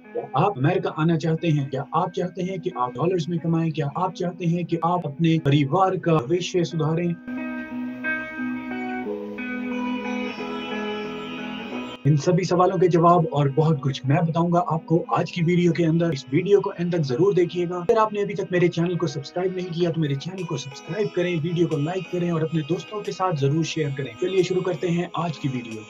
क्या आप अमेरिका आना चाहते हैं? क्या आप चाहते हैं कि आप डॉलर्स में कमाएं? क्या आप चाहते हैं कि आप अपने परिवार का भविष्य सुधारें? इन सभी सवालों के जवाब और बहुत कुछ मैं बताऊंगा आपको आज की वीडियो के अंदर। इस वीडियो को एंड तक जरूर देखिएगा। अगर आपने अभी तक मेरे चैनल को सब्सक्राइब नहीं किया तो मेरे चैनल को सब्सक्राइब करें, वीडियो को लाइक करें और अपने दोस्तों के साथ जरूर शेयर करें। चलिए शुरू करते हैं आज की वीडियो।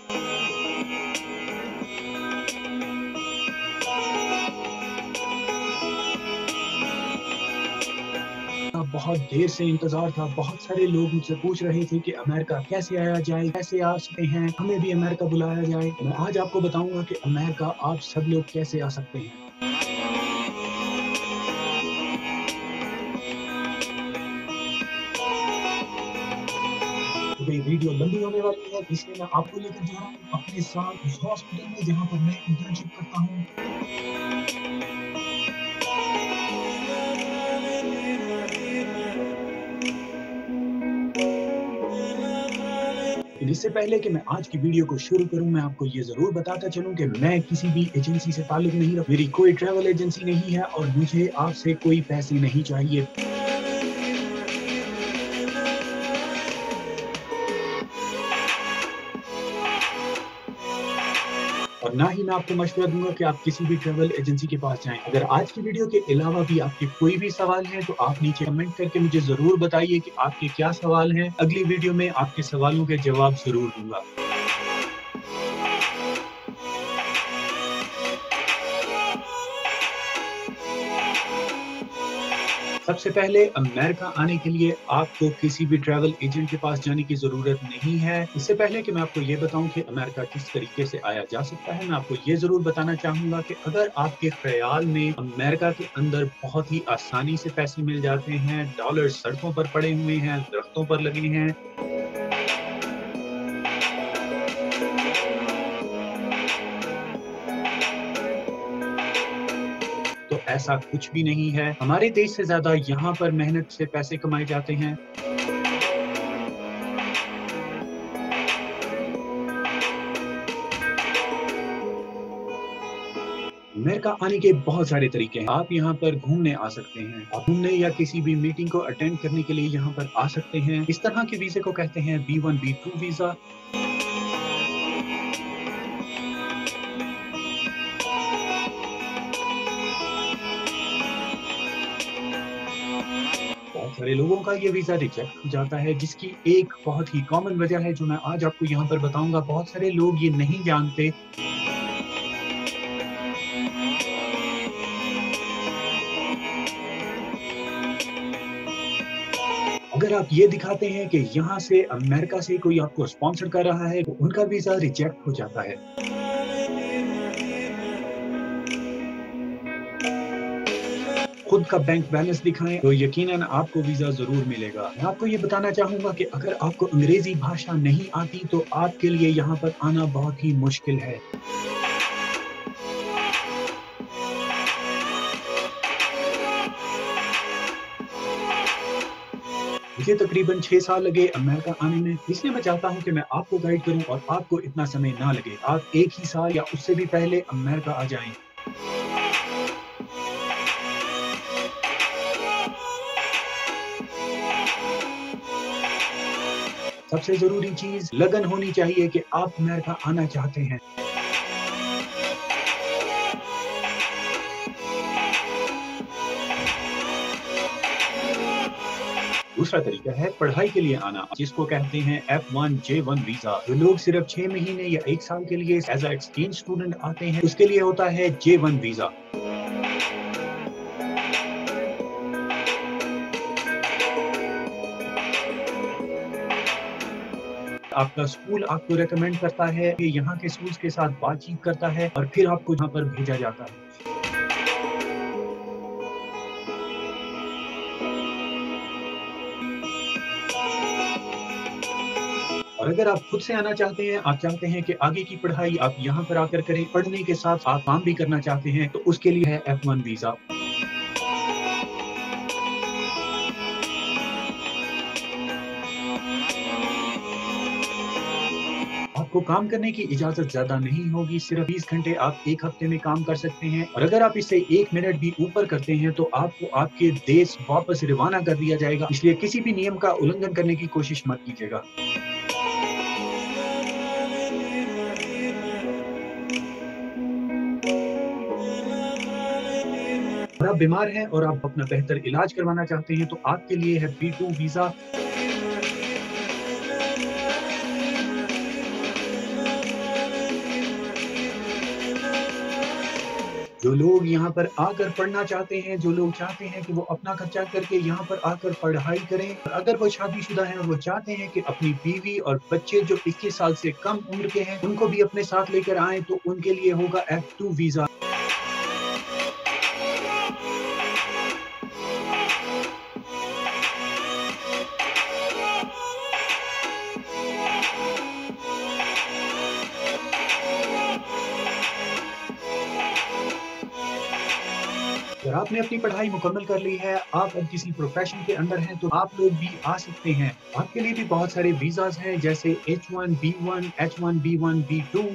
बहुत देर से इंतजार था। बहुत सारे लोग मुझसे पूछ रहे थे कि अमेरिका कैसे आया जाए, कैसे आ सकते हैं, हमें भी अमेरिका बुलाया जाए। मैं आज आपको बताऊंगा कि अमेरिका आप सब लोग कैसे आ सकते हैं। तो ये वीडियो लंबी होने वाली है, इसलिए मैं आपको लेकर जा रहा हूँ अपने साथ उस हॉस्पिटल में जहाँ पर मैं इंटर्नशिप करता हूँ। लेकिन इससे पहले कि मैं आज की वीडियो को शुरू करूं, मैं आपको ये जरूर बताता चलूं कि मैं किसी भी एजेंसी से ताल्लुक नहीं रखता। मेरी कोई ट्रैवल एजेंसी नहीं है और मुझे आपसे कोई पैसे नहीं चाहिए। और ना ही मैं आपको मशवरा दूंगा कि आप किसी भी ट्रैवल एजेंसी के पास जाएं। अगर आज की वीडियो के अलावा भी आपके कोई भी सवाल हैं तो आप नीचे कमेंट करके मुझे जरूर बताइए कि आपके क्या सवाल हैं। अगली वीडियो में आपके सवालों के जवाब जरूर दूंगा। सबसे पहले अमेरिका आने के लिए आपको किसी भी ट्रैवल एजेंट के पास जाने की जरूरत नहीं है। इससे पहले कि मैं आपको ये बताऊं कि अमेरिका किस तरीके से आया जा सकता है, मैं आपको ये जरूर बताना चाहूंगा कि अगर आपके ख्याल में अमेरिका के अंदर बहुत ही आसानी से पैसे मिल जाते हैं, डॉलर सड़कों पर पड़े हुए हैं, दरख्तों पर लगे हैं, तो ऐसा कुछ भी नहीं है। हमारे देश से ज्यादा यहाँ पर मेहनत से पैसे कमाए जाते हैं। अमेरिका आने के बहुत सारे तरीके हैं। आप यहाँ पर घूमने आ सकते हैं, आप घूमने या किसी भी मीटिंग को अटेंड करने के लिए यहाँ पर आ सकते हैं। इस तरह के वीजे को कहते हैं B1 B2 वीजा। बहुत सारे लोगों का ये वीजा रिजेक्ट हो जाता है, जिसकी एक बहुत ही कॉमन वजह है जो मैं आज आपको यहाँ पर बताऊंगा। बहुत सारे लोग ये नहीं जानते। अगर आप ये दिखाते हैं कि यहाँ से अमेरिका से कोई आपको स्पॉन्सर कर रहा है तो उनका वीजा रिजेक्ट हो जाता है। खुद का बैंक बैलेंस दिखाएं तो यकीनन आपको वीजा जरूर मिलेगा। मैं आपको ये बताना चाहूंगा कि अगर आपको अंग्रेजी भाषा नहीं आती तो आपके लिए यहाँ पर आना बहुत ही मुश्किल है। मुझे तकरीबन 6 साल लगे अमेरिका आने में, इसलिए मैं चाहता हूं कि मैं आपको गाइड करूं और आपको इतना समय ना लगे। आप एक ही साल या उससे भी पहले अमेरिका आ जाएं। सबसे जरूरी चीज लगन होनी चाहिए कि आप अमेरिका आना चाहते हैं। दूसरा तरीका है पढ़ाई के लिए आना, जिसको कहते हैं F1J1 वीजा। जो लोग सिर्फ 6 महीने या 1 साल के लिए एज अ एक्सचेंज स्टूडेंट आते हैं, उसके लिए होता है J1 वीजा। आपका स्कूल आपको रेकमेंड करता है, कि यहाँ के स्कूल्स के साथ बातचीत करता है और फिर आपको यहाँ पर भेजा जाता है। और अगर आप खुद से आना चाहते हैं, आप चाहते हैं कि आगे की पढ़ाई आप यहाँ पर आकर करें, पढ़ने के साथ आप काम भी करना चाहते हैं, तो उसके लिए है F1 वीजा। आप आपको काम करने की इजाजत ज्यादा नहीं होगी, सिर्फ 20 घंटे आप एक हफ्ते में काम कर सकते हैं और अगर आप इसे 1 मिनट भी ऊपर करते हैं तो आपको आपके देश वापस रवाना कर दिया जाएगा। इसलिए किसी भी नियम का उल्लंघन करने की कोशिश मत कीजिएगा। अगर आप बीमार हैं और आप अपना बेहतर इलाज करवाना चाहते हैं तो आपके लिए है B2 वीजा। जो लोग यहाँ पर आकर पढ़ना चाहते हैं, जो लोग चाहते हैं कि वो अपना खर्चा करके यहाँ पर आकर पढ़ाई करें, और अगर वो शादीशुदा हैं और वो चाहते हैं कि अपनी बीवी और बच्चे जो 21 साल से कम उम्र के हैं उनको भी अपने साथ लेकर आएं, तो उनके लिए होगा F2 वीजा। अगर आपने अपनी पढ़ाई मुकम्मल कर ली है, आप अब किसी प्रोफेशन के अंदर हैं, तो आप लोग भी आ सकते हैं। आपके लिए भी बहुत सारे वीजाज हैं, जैसे H1B1, H1B1, B2।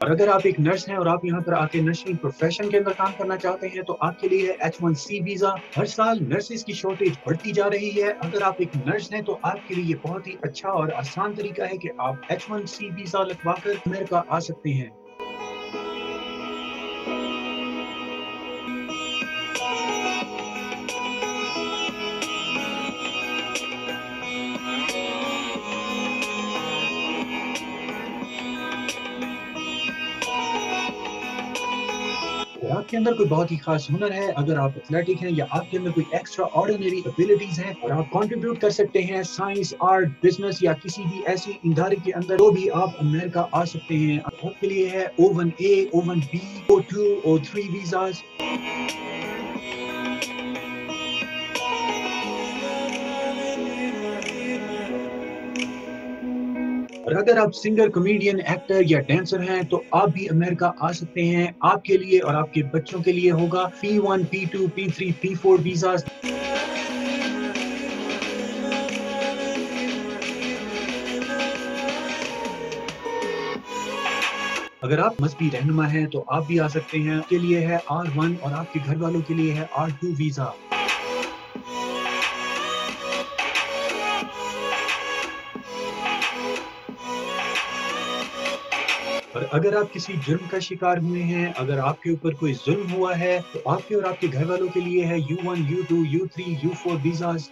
और अगर आप एक नर्स हैं और आप यहाँ पर आके नर्सिंग प्रोफेशन के अंदर काम करना चाहते हैं, तो आपके लिए है H1C वीजा। हर साल नर्सेज की शॉर्टेज बढ़ती जा रही है। अगर आप एक नर्स हैं तो आपके लिए बहुत ही अच्छा और आसान तरीका है कि आप H1C वीजा लगवाकर अमेरिका आ सकते हैं। अगर आपके अंदर कोई बहुत ही खास हुनर है, अगर आप एथलेटिक हैं या आपके अंदर कोई एक्स्ट्रा ऑर्डिनरी एबिलिटीज हैं और आप कंट्रीब्यूट कर सकते हैं साइंस, आर्ट, बिजनेस या किसी भी ऐसी इदारे के अंदर, तो भी आप अमेरिका आ सकते हैं। आपके लिए है O1A, O1B, O2, O3 visas. और अगर आप सिंगर, कॉमेडियन, एक्टर या डांसर हैं तो आप भी अमेरिका आ सकते हैं। आपके लिए और आपके बच्चों के लिए होगा P1, P2, P3, P4 visas. अगर आप मजहबी रहनुमा हैं तो आप भी आ सकते हैं। आपके लिए है R1 और आपके घर वालों के लिए है R2 वीजा। और अगर आप किसी जुर्म का शिकार हुए हैं, अगर आपके ऊपर कोई जुल्म हुआ है, तो आपके और आपके घर वालों के लिए है U1, U2, U3, U4 visas.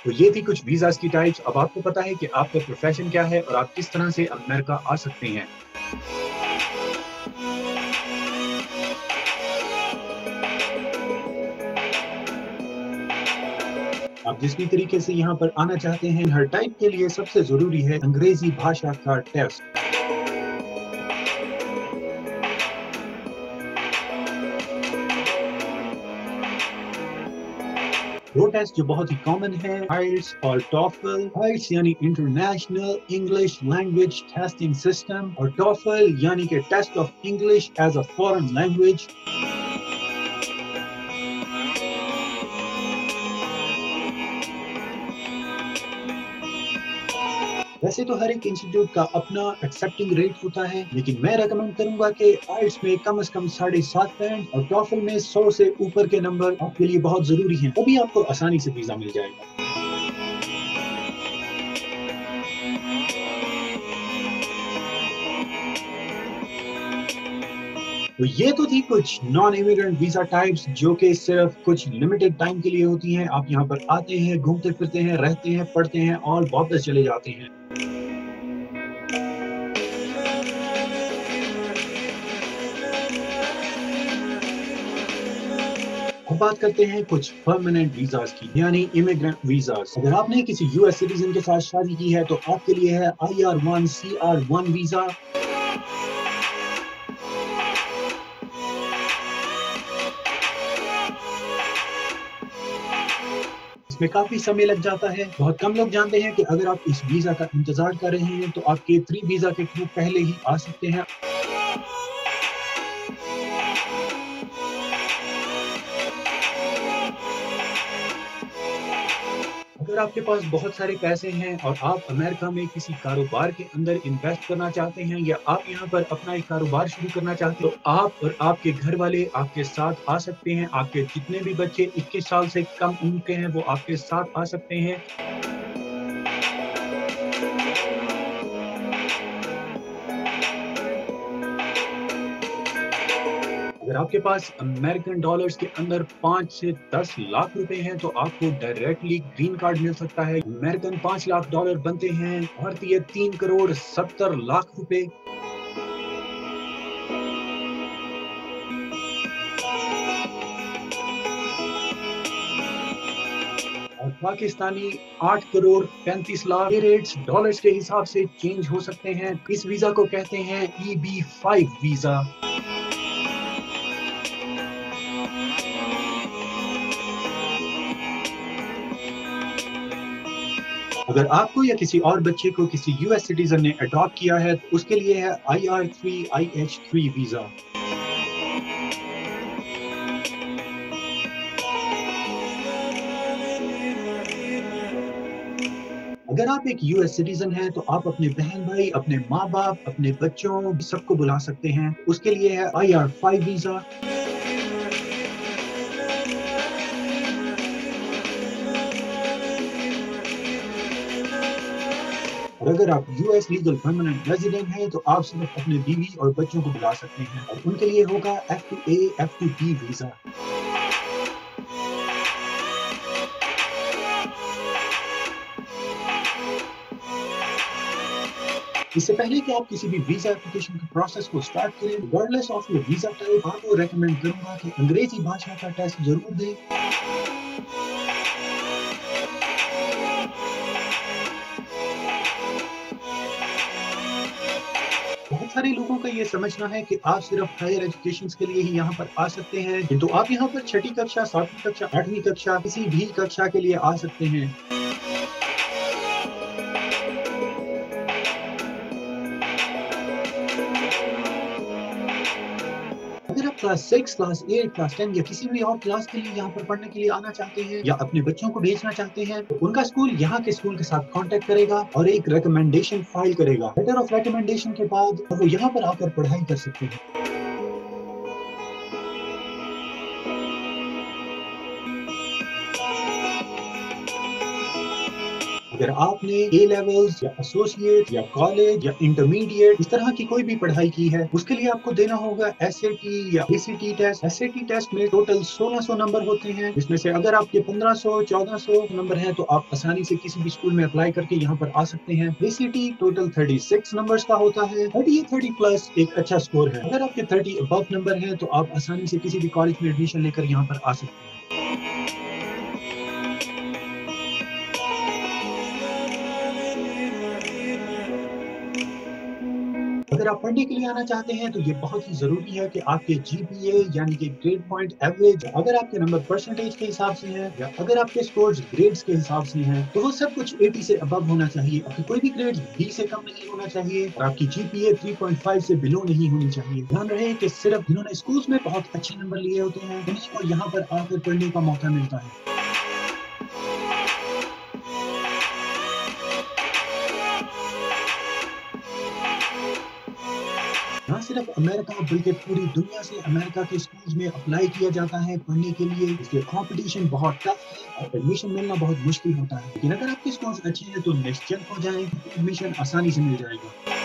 तो ये थी कुछ वीजाज की टाइप्स। अब आपको पता है कि आपका प्रोफेशन क्या है और आप किस तरह से अमेरिका आ सकते हैं। आप जिस भी तरीके से यहाँ पर आना चाहते हैं, हर टाइप के लिए सबसे जरूरी है अंग्रेजी भाषा का टेस्ट। दो टेस्ट जो बहुत ही कॉमन है, आइल्स और टॉफल। आइल्स यानी international English language testing system और टॉफल यानी कि test of English as a foreign language. वैसे तो हर एक इंस्टीट्यूट का अपना एक्सेप्टिंग रेट होता है, लेकिन मैं रेकमेंड करूंगा कि आइल्स में कम से कम 7.5 बैंड और टॉफल में 100 से ऊपर के नंबर आपके लिए बहुत जरूरी हैं, तभी आपको आसानी से वीजा मिल जाएगा। तो ये तो थी कुछ नॉन इमिग्रेंट वीजा टाइप्स जो कि सिर्फ कुछ लिमिटेड टाइम के लिए होती हैं। आप यहाँ पर आते हैं, घूमते फिरते हैं, रहते हैं, पढ़ते हैं और वापस चले जाते हैं। अब बात करते हैं कुछ परमानेंट वीजाज की, यानी इमिग्रेंट वीजाज। अगर आपने किसी यूएस सिटीजन के साथ शादी की है तो आपके लिए है IR1, CR1 वीजा। इसमें काफी समय लग जाता है। बहुत कम लोग जानते हैं कि अगर आप इस वीजा का इंतजार कर रहे हैं तो आप K3 वीजा के थ्रू पहले ही आ सकते हैं। अगर आपके पास बहुत सारे पैसे हैं और आप अमेरिका में किसी कारोबार के अंदर इन्वेस्ट करना चाहते हैं या आप यहाँ पर अपना एक कारोबार शुरू करना चाहते हैं, तो आप और आपके घर वाले आपके साथ आ सकते हैं। आपके जितने भी बच्चे 21 साल से कम उम्र के हैं वो आपके साथ आ सकते हैं। अगर आपके पास अमेरिकन डॉलर्स के अंदर 5 से 10 लाख रुपए हैं तो आपको डायरेक्टली ग्रीन कार्ड मिल सकता है। अमेरिकन 5 लाख डॉलर बनते हैं भारतीय 3 करोड़ 70 लाख रुपए। और पाकिस्तानी 8 करोड़ 35 लाख। ये रेट्स डॉलर्स के हिसाब से चेंज हो सकते हैं। इस वीजा को कहते हैं EB-5 वीजा। अगर आपको या किसी और बच्चे को किसी US सिटीजन ने अडॉप्ट किया है तो उसके लिए है IR3 IH3 वीजा। अगर आप एक US सिटीजन हैं तो आप अपने बहन भाई, अपने माँ बाप, अपने बच्चों सबको बुला सकते हैं। उसके लिए है IR5 वीजा। और अगर आप US लीगल परमानेंट रेजिडेंट हैं तो आप सिर्फ अपने बीवी और बच्चों को बुला सकते हैं और उनके लिए होगा F2A F2B वीजा। इससे पहले कि आप किसी भी वीजा एप्लीकेशन के प्रोसेस को स्टार्ट करें, regardless of your visa type, आपको रेकमेंड करूंगा कि अंग्रेजी भाषा का टेस्ट जरूर दें। बहुत सारे लोगों का ये समझना है कि आप सिर्फ हायर एजुकेशन के लिए ही यहाँ पर आ सकते हैं, किंतु आप यहाँ पर 6ठी कक्षा, 7वीं कक्षा, 8वीं कक्षा, किसी भी कक्षा के लिए आ सकते हैं। अगर आप क्लास 6, क्लास 8, क्लास 10 या किसी भी और क्लास के लिए यहाँ पर पढ़ने के लिए आना चाहते हैं या अपने बच्चों को भेजना चाहते हैं तो उनका स्कूल यहाँ के स्कूल के साथ कांटेक्ट करेगा और एक रिकमेंडेशन फाइल करेगा। लेटर ऑफ रिकमेंडेशन के बाद वो यहाँ पर आकर पढ़ाई कर सकते हैं। अगर आपने A लेवल्स या एसोसिएट या कॉलेज या इंटरमीडिएट इस तरह की कोई भी पढ़ाई की है, उसके लिए आपको देना होगा SAT या ACT टेस्ट। SAT टेस्ट में टोटल 1600 नंबर होते हैं, जिसमें से अगर आपके 1500 1400 नंबर हैं तो आप आसानी से किसी भी स्कूल में अप्लाई करके यहाँ पर आ सकते हैं। ACT टोटल 36 नंबर्स का होता है। 30 प्लस एक अच्छा स्कोर है। अगर आपके 30 अबव नंबर हैं तो आप आसानी से किसी भी कॉलेज में एडमिशन लेकर यहाँ पर आ सकते हैं। अगर आप पढ़ने के लिए आना चाहते हैं तो ये बहुत ही जरूरी है कि आपके GPA यानी कि ग्रेड पॉइंट एवरेज, अगर आपके नंबर परसेंटेज के हिसाब से हैं या अगर आपके स्कोर्स ग्रेड्स के हिसाब से हैं तो वो सब कुछ 80 से अबव होना चाहिए। आपकी कोई भी ग्रेड B से कम नहीं होना चाहिए और आपकी GPA 3.5 से बिलो नहीं होनी चाहिए। ध्यान रहे कि सिर्फ जिन्होंने स्कूल्स में बहुत अच्छे नंबर लिए होते हैं उन्हीं को यहाँ पर आकर पढ़ने का मौका मिलता है। न सिर्फ अमेरिका बल्कि पूरी दुनिया से अमेरिका के स्कूल्स में अप्लाई किया जाता है पढ़ने के लिए। इसलिए कंपटीशन बहुत टफ है और एडमिशन मिलना बहुत मुश्किल होता है। लेकिन अगर आपके स्कोर्स अच्छे हैं तो निश्चिंत हो जाएं, एडमिशन आसानी से मिल जाएगा।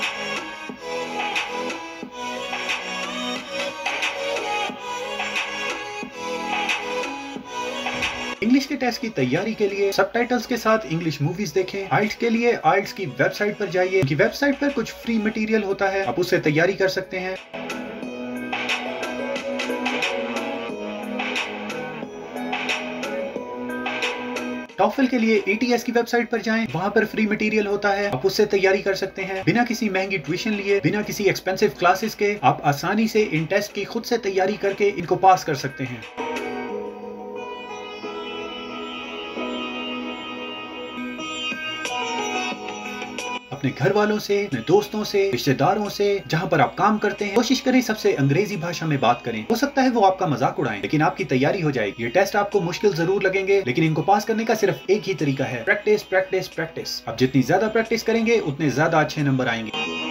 इंग्लिश के टेस्ट की तैयारी के लिए सबटाइटल्स के साथ इंग्लिश मूवीज देखें। आइल्स के लिए आइल्स की वेबसाइट पर जाइए। उनकी वेबसाइट पर कुछ फ्री मटेरियल होता है, आप उससे तैयारी कर सकते हैं। टॉफल के लिए ATS की वेबसाइट पर जाएं, वहां पर फ्री मटेरियल होता है, आप उससे तैयारी कर सकते हैं। बिना किसी महंगी ट्यूशन लिए, बिना किसी एक्सपेंसिव क्लासेस के आप आसानी से इन टेस्ट की खुद से तैयारी करके इनको पास कर सकते हैं। अपने घर वालों से, अपने दोस्तों से, रिश्तेदारों से, जहाँ पर आप काम करते हैं, कोशिश करें सबसे अंग्रेजी भाषा में बात करें। हो सकता है वो आपका मजाक उड़ाएं, लेकिन आपकी तैयारी हो जाएगी। ये टेस्ट आपको मुश्किल जरूर लगेंगे, लेकिन इनको पास करने का सिर्फ एक ही तरीका है, प्रैक्टिस प्रैक्टिस प्रैक्टिस। आप जितनी ज्यादा प्रैक्टिस करेंगे उतने ज्यादा अच्छे नंबर आएंगे।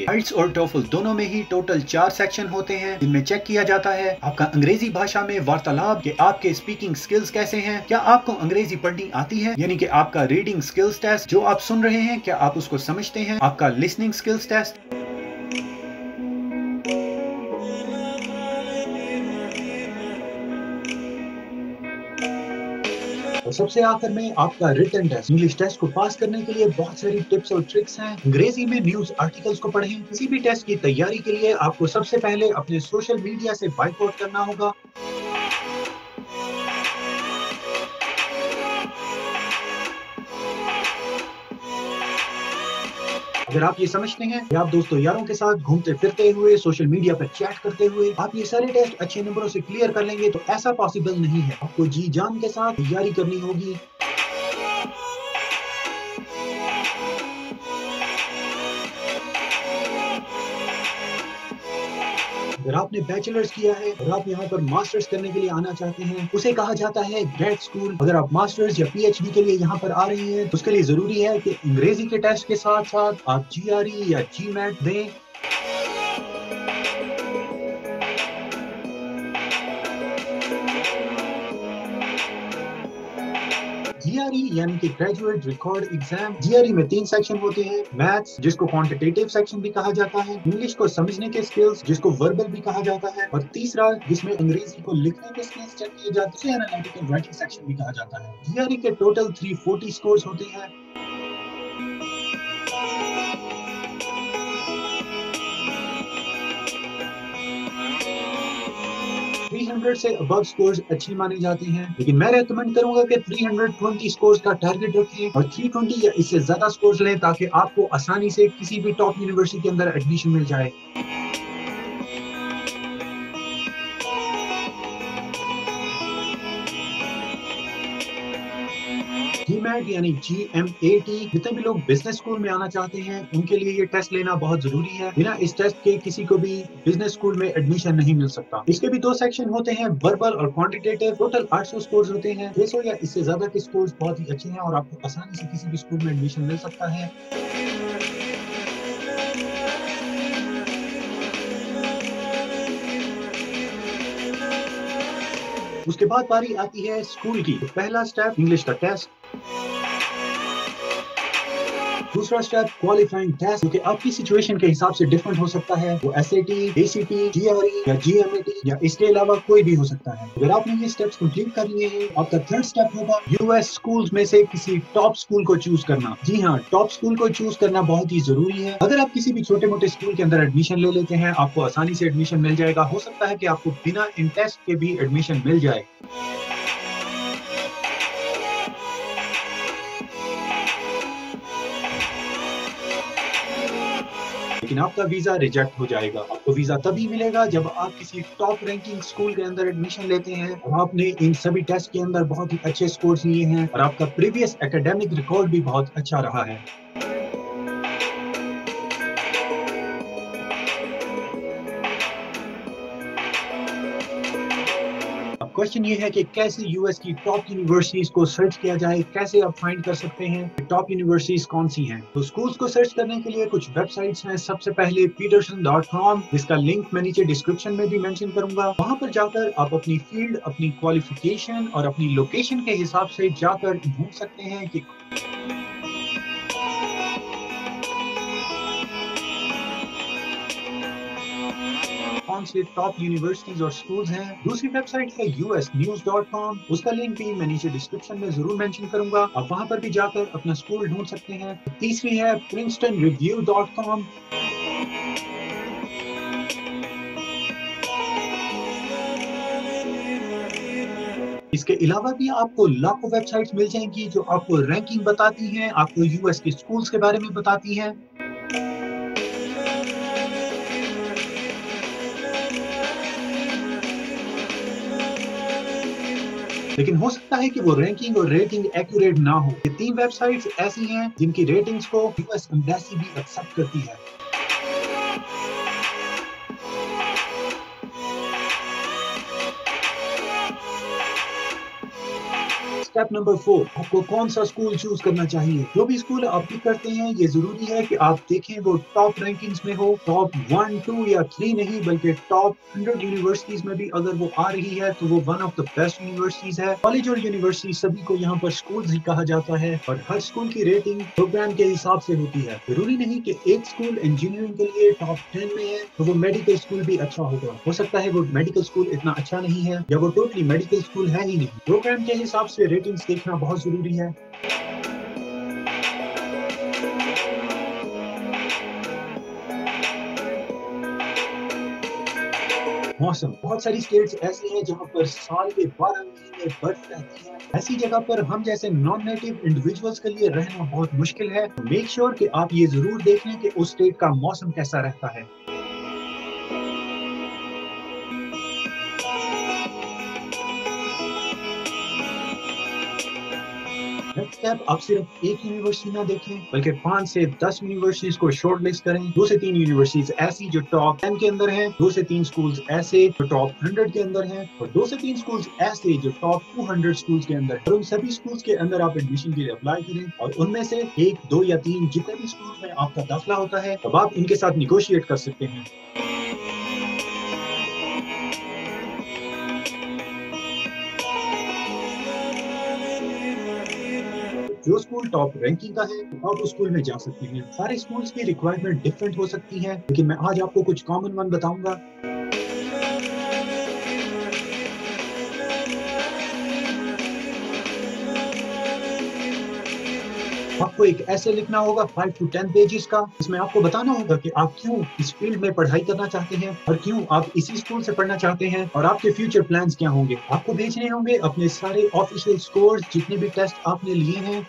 आइल्स और टोफल दोनों में ही टोटल 4 सेक्शन होते हैं, जिनमें चेक किया जाता है आपका अंग्रेजी भाषा में वार्तालाप, कि आपके स्पीकिंग स्किल्स कैसे हैं, क्या आपको अंग्रेजी पढ़नी आती है, यानी कि आपका रीडिंग स्किल्स टेस्ट, जो आप सुन रहे हैं क्या आप उसको समझते हैं, आपका लिसनिंग स्किल्स टेस्ट, और सबसे आखिर में आपका रिटन टेस्ट। इंग्लिश टेस्ट को पास करने के लिए बहुत सारी टिप्स और ट्रिक्स हैं। अंग्रेजी में न्यूज आर्टिकल्स को पढ़ें। किसी भी टेस्ट की तैयारी के लिए आपको सबसे पहले अपने सोशल मीडिया से बाइकआउट करना होगा। अगर आप ये समझते हैं कि आप दोस्तों यारों के साथ घूमते फिरते हुए, सोशल मीडिया पर चैट करते हुए आप ये सारे टेस्ट अच्छे नंबरों से क्लियर कर लेंगे, तो ऐसा पॉसिबल नहीं है। आपको जी जान के साथ तैयारी करनी होगी। अगर आपने बैचलर्स किया है और आप यहाँ पर मास्टर्स करने के लिए आना चाहते हैं, उसे कहा जाता है ग्रेड स्कूल। अगर आप मास्टर्स या पीएचडी के लिए यहाँ पर आ रहे हैं, तो उसके लिए जरूरी है कि अंग्रेजी के टेस्ट के साथ साथ आप जीआरई या जीमैट दें। जीआरई यानी कि ग्रेजुएट रिकॉर्ड एग्जाम। जीआरई में 3 सेक्शन होते हैं, मैथ्स जिसको क्वांटिटेटिव सेक्शन भी कहा जाता है, इंग्लिश को समझने के स्किल्स जिसको वर्बल भी कहा जाता है, और तीसरा जिसमें अंग्रेजी को लिखने के स्किल्स चेक किए जाते हैं, एनालिटिकल राइटिंग सेक्शन भी कहा जाता है। जीआरई के टोटल 340 स्कोर्स होते हैं। 300 से अबव स्कोर्स अच्छे माने जाते हैं, लेकिन मैं रेकमेंड करूंगा कि 320 स्कोर्स का टारगेट रखें और 320 या इससे ज्यादा स्कोर्स लें, ताकि आपको आसानी से किसी भी टॉप यूनिवर्सिटी के अंदर एडमिशन मिल जाए। जीमैट यानी GMAT, जितने भी लोग बिजनेस स्कूल में आना चाहते हैं उनके लिए ये टेस्ट लेना बहुत जरूरी है। बिना इस टेस्ट के किसी को भी बिजनेस स्कूल में एडमिशन नहीं मिल सकता। इसके भी 2 सेक्शन होते हैं, वर्बल और क्वांटिटेटिव। टोटल 800 स्कोर्स होते हैं। 600 या इससे ज्यादा के स्कोर्स बहुत ही अच्छे हैं और आपको आसानी से किसी भी स्कूल में एडमिशन मिल सकता है। उसके बाद बारी आती है स्कूल की। तो पहला स्टेप इंग्लिश का टेस्ट, दूसरा स्टेप क्वालिफाइंग टेस्ट, जो कि आपकी सिचुएशन के हिसाब से डिफरेंट हो सकता है। वो SAT, ACT, GRE या GMAT या इसके अलावा कोई भी हो सकता है। अगर आपने ये स्टेप्स कंप्लीट कर लिए हैं, आपका थर्ड स्टेप होगा US स्कूल्स में से किसी टॉप स्कूल को चूज करना। जी हाँ, टॉप स्कूल को चूज करना बहुत ही जरूरी है। अगर आप किसी भी छोटे मोटे स्कूल के अंदर एडमिशन ले लेते हैं, आपको आसानी से एडमिशन मिल जाएगा। हो सकता है कि आपको बिना इन टेस्ट के भी एडमिशन मिल जाए। लेकिन आपका वीजा रिजेक्ट हो जाएगा। आपको वीजा तभी मिलेगा जब आप किसी टॉप रैंकिंग स्कूल के अंदर एडमिशन लेते हैं और आपने इन सभी टेस्ट के अंदर बहुत ही अच्छे स्कोर्स लिए हैं और आपका प्रीवियस एकेडमिक रिकॉर्ड भी बहुत अच्छा रहा है। क्वेश्चन ये है कि कैसे यूएस की टॉप यूनिवर्सिटीज को सर्च किया जाए, कैसे आप फाइंड कर सकते हैं कि टॉप यूनिवर्सिटीज कौन सी हैं। तो स्कूल्स को सर्च करने के लिए कुछ वेबसाइट्स हैं। सबसे पहले peterson.com, जिसका लिंक मैं नीचे डिस्क्रिप्शन में भी मेंशन करूंगा। वहां पर जाकर आप अपनी फील्ड, अपनी क्वालिफिकेशन और अपनी लोकेशन के हिसाब से जाकर ढूंढ सकते हैं कि कौन से टॉप यूनिवर्सिटीज और स्कूल्स हैं। दूसरी वेबसाइट है usnews.com, उसका लिंक भी मैं नीचे डिस्क्रिप्शन में जरूर मेंशन करूंगा। आप वहां पर भी जाकर अपना स्कूल ढूंढ सकते हैं। तीसरी है princetonreview.com। इसके अलावा भी आपको लाखों वेबसाइट्स मिल जाएंगी जो आपको रैंकिंग बताती हैं, आपको यूएस के स्कूल्स के बारे में बताती हैं। लेकिन हो सकता है कि वो रैंकिंग और रेटिंग एक्यूरेट ना हो। ये 3 वेबसाइट्स ऐसी हैं जिनकी रेटिंग्स को यूएस एम्बेसी भी एक्सेप्ट करती है। स्टेप नंबर 4, आपको कौन सा स्कूल चूज करना चाहिए। जो भी स्कूल आप पिक करते हैं, ये जरूरी है कि आप देखें वो टॉप रैंकिंग्स में हो, टॉप 1, 2 या 3 नहीं, बल्कि टॉप 100 यूनिवर्सिटीज में भी अगर वो आ रही है तो वो one of the best universities है। कॉलेज और यूनिवर्सिटी सभी को यहाँ पर स्कूल ही कहा जाता है और हर स्कूल की रेटिंग प्रोग्राम के हिसाब से होती है। जरूरी नहीं कि एक स्कूल इंजीनियरिंग के लिए टॉप 10 में है तो वो मेडिकल स्कूल भी अच्छा होगा। हो सकता है वो मेडिकल स्कूल इतना अच्छा नहीं है या वो टोटली मेडिकल स्कूल है ही नहीं। प्रोग्राम के हिसाब से रेटिंग्स देखना बहुत जरूरी है। मौसम, बहुत सारी स्टेट्स ऐसी हैं जहां पर साल के 12 महीने बर्फ रहती है। ऐसी जगह पर हम जैसे नॉन नेटिव इंडिविजुअल्स के लिए रहना बहुत मुश्किल है। मेक श्योर कि आप ये जरूर देख लें कि उस स्टेट का मौसम कैसा रहता है। नेक्स्ट स्टेप, आप सिर्फ एक यूनिवर्सिटी ना देखें बल्कि 5 से 10 यूनिवर्सिटीज को शॉर्ट लिस्ट करें। 2 से 3 यूनिवर्सिटीज ऐसी जो टॉप 10 के अंदर हैं, 2 से 3 स्कूल्स ऐसे जो टॉप 100 के अंदर हैं और 2 से 3 स्कूल्स ऐसे जो टॉप 200 स्कूल्स के अंदर। और उन सभी स्कूल्स के अंदर आप एडमिशन के लिए अप्लाई करें और उनमें से 1, 2 या 3 जितने भी स्कूल्स में आपका दाखिला होता है, तब आप उनके साथ निगोशिएट कर सकते हैं। जो स्कूल टॉप रैंकिंग का है आप उस स्कूल में जा सकते हैं। सारे स्कूल्स की रिक्वायरमेंट डिफरेंट हो सकती है, लेकिन मैं आज आपको कुछ कॉमन वन बताऊंगा। आपको एक ऐसे लिखना होगा 5 to 10 पेजेस का, इसमें आपको बताना होगा कि आप क्यों इस फील्ड में पढ़ाई करना चाहते हैं और क्यों आप इसी स्कूल से पढ़ना चाहते हैं और आपके फ्यूचर प्लान्स क्या होंगे। आपको भेजने होंगे अपने सारे ऑफिशियल स्कोर्स, जितने भी टेस्ट आपने लिए हैं।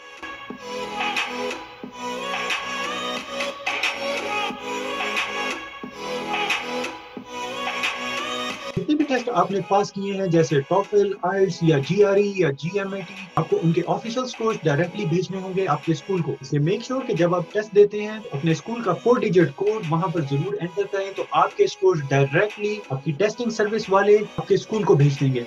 जितने भी टेस्ट आपने पास किए हैं जैसे टॉफल, आइल्स या जीआरई या जीएमएटी, आपको उनके ऑफिशियल स्कोर्स डायरेक्टली भेजने होंगे आपके स्कूल को। इसलिए मेक श्योर कि जब आप टेस्ट देते हैं तो अपने स्कूल का 4 डिजिट कोड वहां पर जरूर एंटर करें, तो आपके स्कोर्स डायरेक्टली आपकी टेस्टिंग सर्विस वाले आपके स्कूल को भेज देंगे।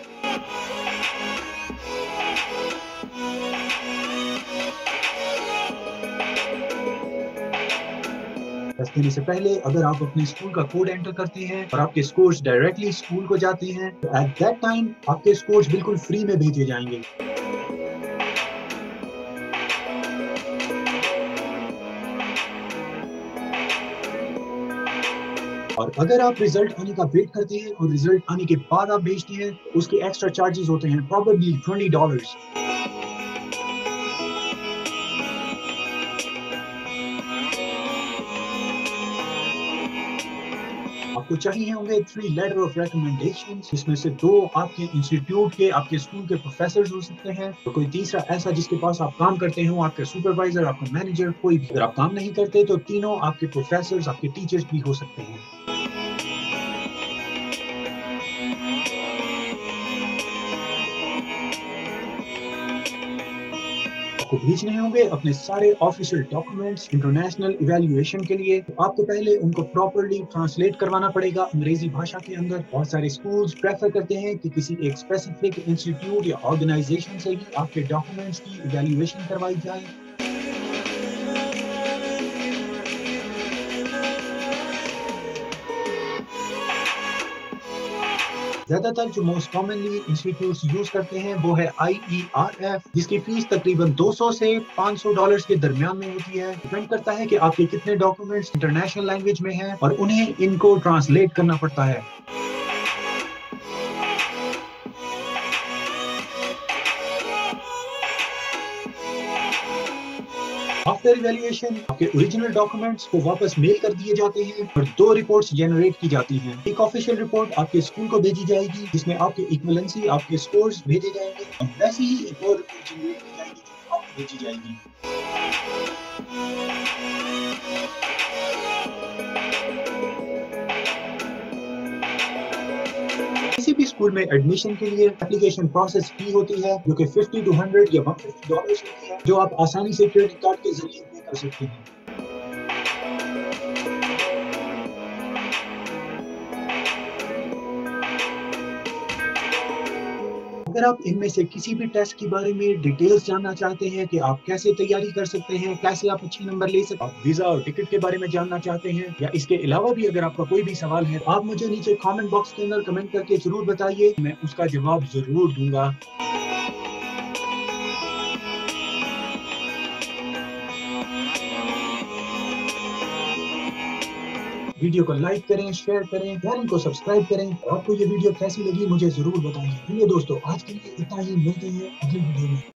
टेस्ट देने से पहले अगर आप अपने स्कूल का कोड एंटर करते हैं और आपके स्कोर्स डायरेक्टली स्कूल को जाते हैं तो एट दैट टाइम आपके स्कोर्स बिल्कुल फ्री में भेजे जाएंगे। और अगर आप रिजल्ट आने का वेट करते हैं और रिजल्ट आने के बाद आप भेजते हैं तो उसके एक्स्ट्रा चार्जेस होते हैं, प्रोबेबली $20। आपको चाहिए होंगे 3 लेटर ऑफ रिकमेंडेशन, जिसमें से 2 आपके इंस्टीट्यूट के, आपके स्कूल के प्रोफेसर हो सकते हैं और कोई तीसरा ऐसा जिसके पास आप काम करते हो, आपके सुपरवाइजर, आपका मैनेजर, कोई भी। अगर आप काम नहीं करते तो तीनों आपके प्रोफेसर, आपके टीचर्स भी हो सकते हैं। आपको भेजने होंगे अपने सारे ऑफिशियल डॉक्यूमेंट्स इंटरनेशनल इवैल्यूएशन के लिए। तो आपको पहले उनको प्रॉपर्ली ट्रांसलेट करवाना पड़ेगा अंग्रेजी भाषा के अंदर। बहुत सारे स्कूल्स प्रेफर करते हैं कि किसी एक स्पेसिफिक इंस्टीट्यूट या ऑर्गेनाइजेशन से ही आपके डॉक्यूमेंट्स की इवैल्यूएशन करवाई जाए। ज्यादातर जो मोस्ट कॉमनली इंस्टीट्यूट्स यूज करते हैं वो है IERF, जिसकी फीस तकरीबन $200 से $500 के दरमियान में होती है। डिपेंड करता है कि आपके कितने डॉक्यूमेंट्स इंटरनेशनल लैंग्वेज में हैं और उन्हें इनको ट्रांसलेट करना पड़ता है। आफ्टर इवैल्यूएशन आपके ओरिजिनल डॉक्यूमेंट्स को वापस मेल कर दिए जाते हैं और 2 रिपोर्ट्स जनरेट की जाती हैं। एक ऑफिशियल रिपोर्ट आपके स्कूल को भेजी जाएगी जिसमें आपके इक्विवेलेंसी, आपके स्कोर्स भेजे जाएंगे और वैसे ही एक और रिपोर्ट जनरेट की जाएगी जो आपको भेजी जाएगी। किसी भी स्कूल में एडमिशन के लिए एप्लीकेशन प्रोसेस फी होती है जो कि $50 to $100 या $150 होती है, जो आप आसानी से क्रेडिट कार्ड के जरिए पे कर सकते हैं। अगर आप इनमें से किसी भी टेस्ट के बारे में डिटेल्स जानना चाहते हैं कि आप कैसे तैयारी कर सकते हैं, कैसे आप अच्छे नंबर ले सकते हैं, आप वीजा और टिकट के बारे में जानना चाहते हैं, या इसके अलावा भी अगर आपका कोई भी सवाल है, आप मुझे नीचे कमेंट बॉक्स के अंदर कमेंट करके जरूर बताइए, मैं उसका जवाब जरूर दूंगा। वीडियो को लाइक करें, शेयर करें, चैनल को सब्सक्राइब करें। और आपको ये वीडियो कैसी लगी मुझे जरूर बताइए। चलिए दोस्तों, आज के लिए इतना ही, मिलते हैं अगली वीडियो में।